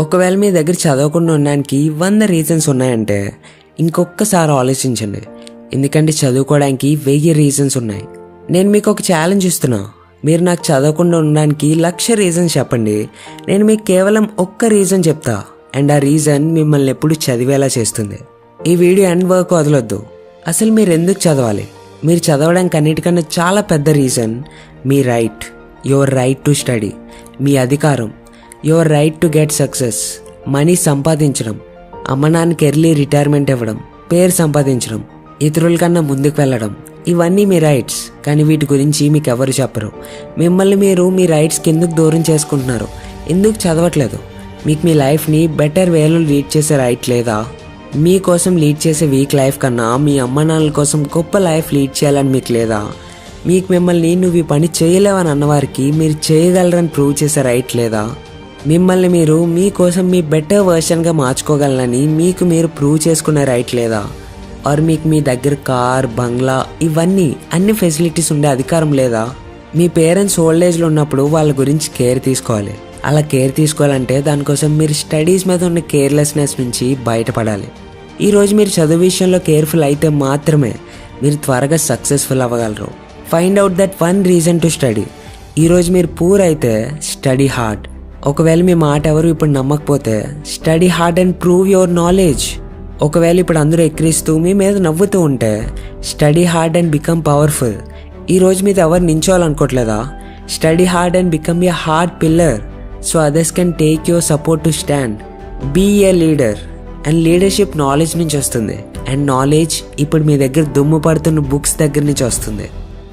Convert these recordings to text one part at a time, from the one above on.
ఒకవేళ మీ దగ్గర చదవకుండా ఉండడానికి 100 రీజన్స్ ఉన్నాయంటే ఇంకొకసారి ఆలోచించండి. ఎందుకంటే చదువుకోవడానికి 1000 రీజన్స్ ఉన్నాయి. నేను మీకు ఒక ఛాలెంజ్ ఇస్తున్నా. మీరు నాకు చదవకుండా ఉండడానికి 1,00,000 రీజన్స్ చెప్పండి, నేను మీకు కేవలం ఒక్క రీజన్ చెప్తా. అండ్ ఆ రీజన్ మిమ్మల్ని ఎప్పుడు చదివేలా చేస్తుంది. ఈ వీడియో ఎండ్ వరకు వదలొద్దు. అసలు మీరు ఎందుకు చదవాలి? మీరు చదవడానికి అన్నిటికన్నా చాలా పెద్ద రీజన్ మీ right. Your right to study. మీ అధికారం. Your right to get success. Money సంపాదించడం, అమ్మ నాన్నకి ఎర్లీ రిటైర్మెంట్ ఇవ్వడం, పేరు సంపాదించడం, ఇతరుల కన్నా ముందుకు వెళ్ళడం, ఇవన్నీ మీ రైట్స్. కానీ వీటి గురించి మీకు ఎవరు చెప్పరు. మిమ్మల్ని మీరు మీ రైట్స్కి ఎందుకు దూరం చేసుకుంటున్నారు? ఎందుకు చదవట్లేదు? మీకు మీ లైఫ్ని బెటర్ వేలో లీడ్ చేసే రైట్ లేదా? మీకోసం లీడ్ చేసే వీక్ లైఫ్ కన్నా మీ అమ్మ నాన్నల కోసం గొప్ప లైఫ్ లీడ్ చేయాలని మీకు లేదా? మీకు మిమ్మల్ని నువ్వు ఈ పని చేయలేవని అన్నవారికి మీరు చేయగలరని ప్రూవ్ చేసే రైట్ లేదా? మిమ్మల్ని మీరు మీకోసం మీ బెటర్ వర్షన్గా మార్చుకోగలనని మీకు మీరు ప్రూవ్ చేసుకునే రైట్ లేదా? ఆర్ మీకు మీ దగ్గర కార్, బంగ్లా, ఇవన్నీ అన్ని ఫెసిలిటీస్ ఉండే అధికారం లేదా? మీ పేరెంట్స్ ఓల్డ్ ఏజ్లో ఉన్నప్పుడు వాళ్ళ గురించి కేర్ తీసుకోవాలి. అలా కేర్ తీసుకోవాలంటే దానికోసం మీరు స్టడీస్ మీద ఉన్న కేర్లెస్నెస్ నుంచి బయటపడాలి. ఈరోజు మీరు చదువు విషయంలో కేర్ఫుల్ అయితే మాత్రమే మీరు త్వరగా సక్సెస్ఫుల్ అవ్వగలరు. Find out that one reason to study. ఈరోజు మీరు పూర్ అయితే స్టడీ హార్డ్. ఒకవేళ మీ మాట ఎవరు ఇప్పుడు నమ్మకపోతే study hard and prove your knowledge. ఒకవేళ ఇప్పుడు అందరూ ఎక్కిరిస్తూ మీ మీద నవ్వుతూ ఉంటే study hard and become powerful. ఈరోజు మీద ఎవరు నించోవాలనుకోవట్లేదా? Study hard and become a hard pillar so others can take your support to stand. Be a leader. And leadership knowledge నుంచి వస్తుంది. అండ్ నాలెడ్జ్ ఇప్పుడు మీ దగ్గర దుమ్ము పడుతున్న బుక్స్ దగ్గర నుంచి వస్తుంది.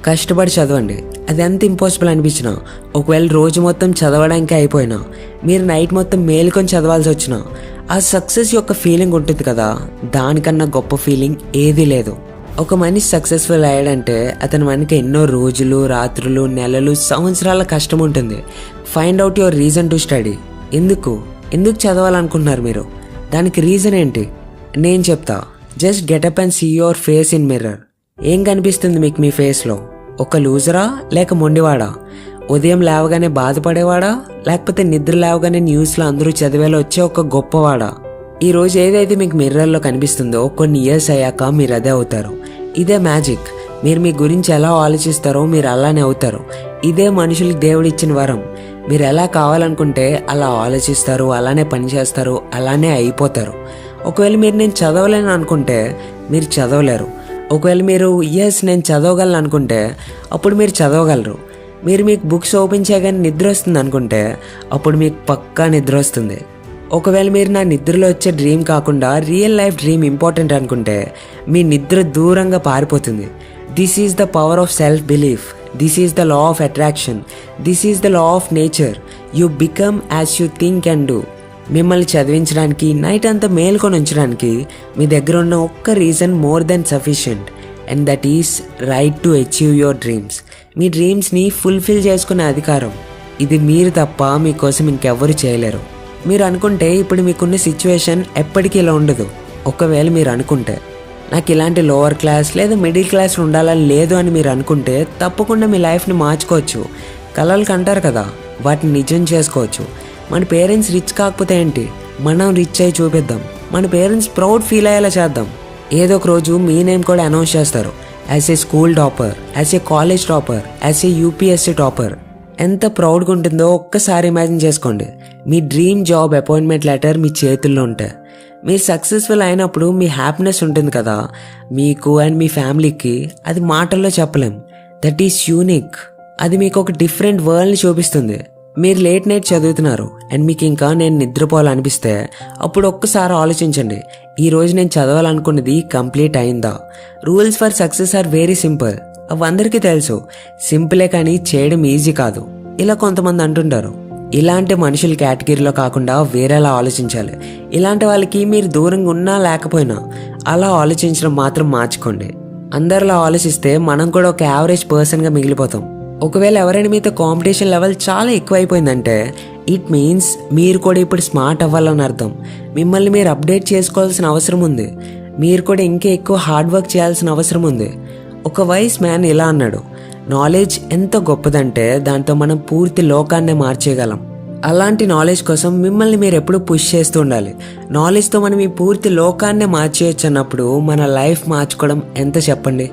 కష్టపడి చదవండి. అది ఎంత ఇంపాసిబుల్ అనిపించినా, ఒకవేళ రోజు మొత్తం చదవడానికి అయిపోయినా, మీరు నైట్ మొత్తం మేలుకొని చదవాల్సి వచ్చినా, ఆ సక్సెస్ యొక్క ఫీలింగ్ ఉంటుంది కదా, దానికన్నా గొప్ప ఫీలింగ్ ఏదీ లేదు. ఒక మనిషి సక్సెస్ఫుల్ అయ్యాడంటే అతని మనకి ఎన్నో రోజులు, రాత్రులు, నెలలు, సంవత్సరాల కష్టం ఉంటుంది. Find out your reason to study. ఎందుకు చదవాలనుకుంటున్నారు మీరు? దానికి రీజన్ ఏంటి? నేను చెప్తా. Just get up and see your face in mirror. ఏం కనిపిస్తుంది మీకు మీ ఫేస్లో? ఒక లూజరా లేక మొండివాడా? ఉదయం లేవగానే బాధపడేవాడా లేకపోతే నిద్ర లేవగానే న్యూస్లో అందరూ చదివేలా వచ్చే ఒక గొప్పవాడా? ఈరోజు ఏదైతే మీకు మిర్రర్లో కనిపిస్తుందో కొన్ని ఇయర్స్ అయ్యాక మీరు అదే అవుతారు. ఇదే మ్యాజిక్. మీరు మీ గురించి ఎలా ఆలోచిస్తారో మీరు అలానే అవుతారు. ఇదే మనుషులకి దేవుడిచ్చిన వరం. మీరు ఎలా కావాలనుకుంటే అలా ఆలోచిస్తారు, అలానే పనిచేస్తారు, అలానే అయిపోతారు. ఒకవేళ మీరు నేను చదవలేను అనుకుంటే మీరు చదవలేరు. ఒకవేళ మీరు నేను చదవగలను అనుకుంటే అప్పుడు మీరు చదవగలరు. మీకు బుక్స్ ఓపెన్ చేయగానే నిద్ర వస్తుంది అనుకుంటే అప్పుడు మీకు పక్కా నిద్ర వస్తుంది. ఒకవేళ మీరు నా నిద్రలో వచ్చే డ్రీమ్ కాకుండా రియల్ లైఫ్ డ్రీమ్ ఇంపార్టెంట్ అనుకుంటే మీ నిద్ర దూరంగా పారిపోతుంది. This is the power of self belief. This is the law of attraction. This is the law of nature. You become as you think and do. మిమ్మల్ని చదివించడానికి, night అంతా మేల్కొని ఉంచడానికి మీ దగ్గర ఉన్న ఒక్క reason more than sufficient. And that is right to achieve your dreams. మీ డ్రీమ్స్ని ఫుల్ఫిల్ చేసుకునే అధికారం. ఇది మీరు తప్ప మీకోసం ఇంకెవ్వరు చేయలేరు. మీరు అనుకుంటే ఇప్పుడు మీకున్న సిచ్యువేషన్ ఎప్పటికీ ఇలా ఉండదు. ఒకవేళ మీరు అనుకుంటే నాకు ఇలాంటి లోవర్ క్లాస్ లేదా మిడిల్ క్లాస్ ఉండాలని లేదు అని మీరు అనుకుంటే తప్పకుండా మీ లైఫ్ని మార్చుకోవచ్చు. కలలు కంటారు కదా, వాటిని నిజం చేసుకోవచ్చు. మన పేరెంట్స్ రిచ్ కాకపోతే ఏంటి, మనం రిచ్ అయి చూపిద్దాం. మన పేరెంట్స్ ప్రౌడ్ ఫీల్ అయ్యేలా చేద్దాం. ఏదో ఒక రోజు మీ నేమ్ కూడా అనౌన్స్ చేస్తారు. As a school topper, as a college topper, as a UPSC topper. ఎంత ప్రౌడ్గా ఉంటుందో ఒక్కసారి ఇమాజిన్ చేసుకోండి. మీ డ్రీమ్ జాబ్ అపాయింట్మెంట్ లెటర్ మీ చేతుల్లో ఉంటాయి. మీరు సక్సెస్ఫుల్ అయినప్పుడు మీ హ్యాపీనెస్ ఉంటుంది కదా, మీకు అండ్ మీ ఫ్యామిలీకి అది మాటల్లో చెప్పలేం. That is unique. అది మీకు ఒక డిఫరెంట్ వరల్డ్ని చూపిస్తుంది. మీరు లేట్ నైట్ చదువుతున్నారు అండ్ మీకు ఇంకా నేను నిద్రపోవాలనిపిస్తే అప్పుడు ఒక్కసారి ఆలోచించండి, ఈరోజు నేను చదవాలనుకున్నది కంప్లీట్ అయిందా? Rules for success or very simple. అవి అందరికీ తెలుసు. సింపులే కానీ చేయడం ఈజీ కాదు. ఇలా కొంతమంది అంటుంటారు. ఇలాంటి మనుషుల కేటగిరీలో కాకుండా వేరేలా ఆలోచించాలి. ఇలాంటి వాళ్ళకి మీరు దూరంగా ఉన్నా లేకపోయినా అలా ఆలోచించడం మాత్రం మార్చుకోండి. అందరిలా ఆలోచిస్తే మనం కూడా ఒక యావరేజ్ పర్సన్గా మిగిలిపోతాం. ఒకవేళ ఎవరైనా మీతో కాంపిటీషన్ లెవెల్ చాలా ఎక్కువైపోయిందంటే ఇట్ మీన్స్ మీరు కూడా ఇప్పుడు స్మార్ట్ అవ్వాలని అర్థం. మిమ్మల్ని మీరు అప్డేట్ చేసుకోవాల్సిన అవసరం ఉంది. మీరు కూడా ఇంకా ఎక్కువ హార్డ్ వర్క్ చేయాల్సిన అవసరం ఉంది. ఒక వైస్ మ్యాన్ ఇలా అన్నాడు, నాలెడ్జ్ ఎంత గొప్పదంటే దాంతో మనం పూర్తి లోకాన్నే మార్చేయగలం. అలాంటి నాలెడ్జ్ కోసం మిమ్మల్ని మీరు ఎప్పుడూ పుష్ చేస్తూ ఉండాలి. నాలెడ్జ్తో మనం ఈ పూర్తి లోకాన్నే మార్చేయచ్చు అన్నప్పుడు మన లైఫ్ మార్చుకోవడం ఎంత చెప్పండి.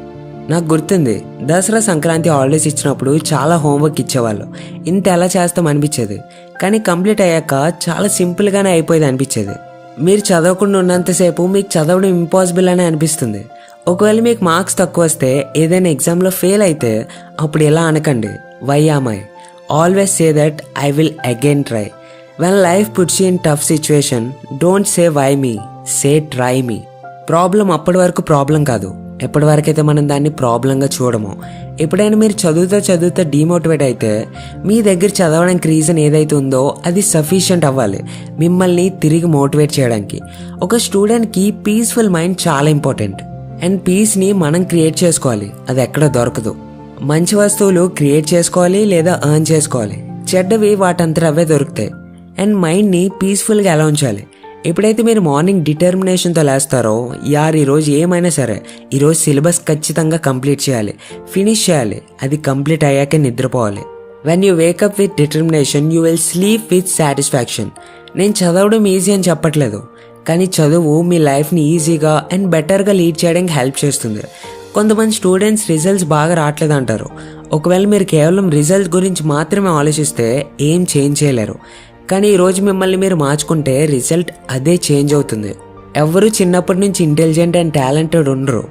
నాకు గుర్తుంది, దసరా సంక్రాంతి హాలిడేస్ ఇచ్చినప్పుడు చాలా హోంవర్క్ ఇచ్చేవాళ్ళు. ఇంత ఎలా చేస్తాం అనిపించేది, కానీ కంప్లీట్ అయ్యాక చాలా సింపుల్గానే అయిపోయేది అనిపించేది. మీరు చదవకుండా ఉన్నంతసేపు మీకు చదవడం ఇంపాసిబుల్ అని అనిపిస్తుంది. ఒకవేళ మీకు మార్క్స్ తక్కువ వస్తే, ఏదైనా ఎగ్జామ్లో ఫెయిల్ అయితే అప్పుడు ఎలా అనకండి, why am I. Always say that I will again try. When life puts you in tough situation, don't say why me, say try me. Problem అప్పటి వరకు ప్రాబ్లం కాదు, ఎప్పటి వరకైతే మనం దాన్ని ప్రాబ్లంగా చూడమో. ఎప్పుడైనా మీరు చదువుతా డిమోటివేట్ అయితే మీ దగ్గర చదవడానికి రీజన్ ఏదైతే ఉందో అది సఫిషియంట్ అవ్వాలి మిమ్మల్ని తిరిగి మోటివేట్ చేయడానికి. ఒక స్టూడెంట్కి పీస్ఫుల్ మైండ్ చాలా ఇంపార్టెంట్. అండ్ పీస్ని మనం క్రియేట్ చేసుకోవాలి, అది ఎక్కడ దొరకదు. మంచి వస్తువులు క్రియేట్ చేసుకోవాలి లేదా ఎర్న్ చేసుకోవాలి, చెడ్డవి వాటంతా అవే దొరుకుతాయి. అండ్ మైండ్ని పీస్ఫుల్గా ఎలా ఉంచాలి. ఎప్పుడైతే మీరు మార్నింగ్ డిటర్మినేషన్తో లేస్తారో, ఈరోజు ఏమైనా సరే ఈరోజు సిలబస్ ఖచ్చితంగా కంప్లీట్ చేయాలి, ఫినిష్ చేయాలి, అది కంప్లీట్ అయ్యాకే నిద్రపోవాలి. When you wake up with determination you will sleep with satisfaction. నేను చదవడం ఈజీ అని చెప్పట్లేదు, కానీ చదువు మీ లైఫ్ని ఈజీగా అండ్ బెటర్గా లీడ్ చేయడానికి హెల్ప్ చేస్తుంది. కొంతమంది స్టూడెంట్స్ రిజల్ట్స్ బాగా రావట్లేదు అంటారు. ఒకవేళ మీరు కేవలం రిజల్ట్ గురించి మాత్రమే ఆలోచిస్తే ఏం చేంజ్ చేయలేరు. కానీ ఈరోజు మిమ్మల్ని మీరు మార్చుకుంటే రిజల్ట్ అదే చేంజ్ అవుతుంది. ఎవరు చిన్నప్పటి నుంచి ఇంటెలిజెంట్ అండ్ టాలెంటెడ్ ఉండరు.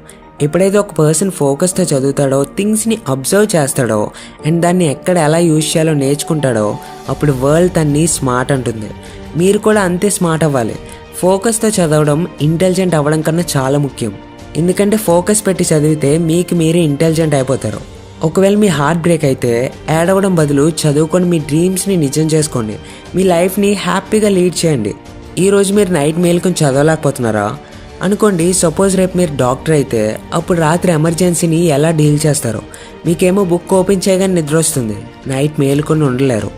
ఎప్పుడైతే ఒక పర్సన్ ఫోకస్తో చదువుతాడో, థింగ్స్ని అబ్జర్వ్ చేస్తాడో అండ్ దాన్ని ఎక్కడ ఎలా యూజ్ చేయాలో నేర్చుకుంటాడో, అప్పుడు వరల్డ్ తన్ని స్మార్ట్ అంటుంది. మీరు కూడా అంతే స్మార్ట్ అవ్వాలి. ఫోకస్తో చదవడం ఇంటెలిజెంట్ అవ్వడం కన్నా చాలా ముఖ్యం. ఎందుకంటే ఫోకస్ పెట్టి చదివితే మీకు మీరే ఇంటెలిజెంట్ అయిపోతారు. ఒకవేళ మీ హార్ట్ బ్రేక్ అయితే ఏడవడం బదులు చదువుకొని మీ డ్రీమ్స్ని నిజం చేసుకోండి. మీ లైఫ్ని హ్యాపీగా లీడ్ చేయండి. ఈరోజు మీరు నైట్ మేల్కొని చదవలేకపోతున్నారా అనుకోండి. సపోజ్ రేపు మీరు డాక్టర్ అయితే అప్పుడు రాత్రి ఎమర్జెన్సీని ఎలా డీల్ చేస్తారో. మీకేమో బుక్ ఓపెన్ చేయగానే నిద్ర వస్తుంది, నైట్ మేల్కొని ఉండలేరు.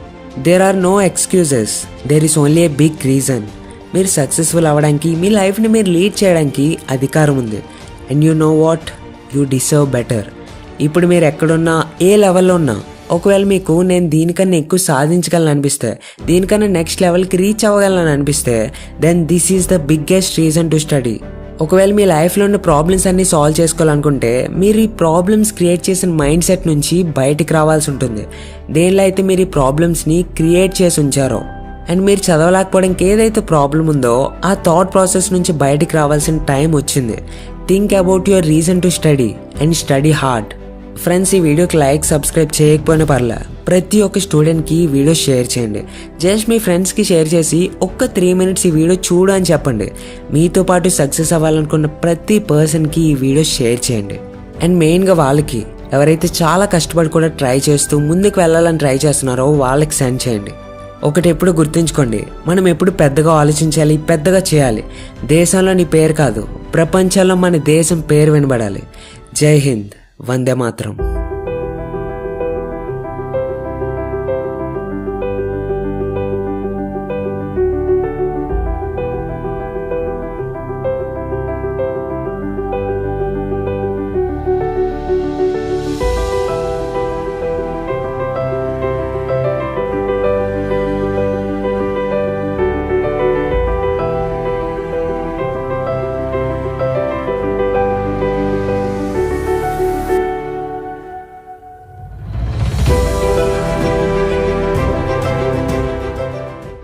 There are no excuses, there is only a big reason. మీరు సక్సెస్ఫుల్ అవ్వడానికి, మీ లైఫ్ని మీరు లీడ్ చేయడానికి అధికారం ఉంది. And you know what, you deserve better. ఇప్పుడు మీరు ఎక్కడున్నా, ఏ లెవెల్లో ఉన్నా, ఒకవేళ మీకు నేను దీనికన్నా ఎక్కువ సాధించగలను అనిపిస్తే, దీనికన్నా నెక్స్ట్ లెవెల్కి రీచ్ అవ్వగలను అనిపిస్తే, then this is the biggest reason to study. ఒకవేళ మీ లైఫ్లో ఉన్న ప్రాబ్లమ్స్ అన్ని సాల్వ్ చేసుకోవాలనుకుంటే మీరు ఈ ప్రాబ్లమ్స్ క్రియేట్ చేసిన మైండ్ సెట్ నుంచి బయటికి రావాల్సి ఉంటుంది. దేనిలో అయితే మీరు ఈ ప్రాబ్లమ్స్ని క్రియేట్ చేసి ఉంచారో అండ్ మీరు చదవలేకపోవడానికి ఏదైతే ప్రాబ్లం ఉందో ఆ థాట్ ప్రాసెస్ నుంచి బయటికి రావాల్సిన టైం వచ్చింది. Think about your reason to study and study hard. Friends, ఈ వీడియోకి లైక్, సబ్స్క్రైబ్ చేయకపోయినా పర్లే, ప్రతి ఒక్క స్టూడెంట్కి ఈ వీడియో షేర్ చేయండి. జస్ట్ మీ ఫ్రెండ్స్కి షేర్ చేసి ఒక్క 3 minutes ఈ వీడియో చూడు అని చెప్పండి. మీతో పాటు సక్సెస్ అవ్వాలనుకున్న ప్రతి పర్సన్కి ఈ వీడియో షేర్ చేయండి. అండ్ మెయిన్గా వాళ్ళకి ఎవరైతే చాలా కష్టపడి కూడా ట్రై చేస్తూ ముందుకు వెళ్ళాలని ట్రై చేస్తున్నారో వాళ్ళకి సెండ్ చేయండి. ఒకటి ఎప్పుడు గుర్తుంచుకోండి, మనం ఎప్పుడు పెద్దగా ఆలోచించాలి, పెద్దగా చేయాలి. దేశంలో నీ పేరు కాదు, ప్రపంచంలో మన దేశం పేరు వినబడాలి. జై హింద్, వందే మాతరం.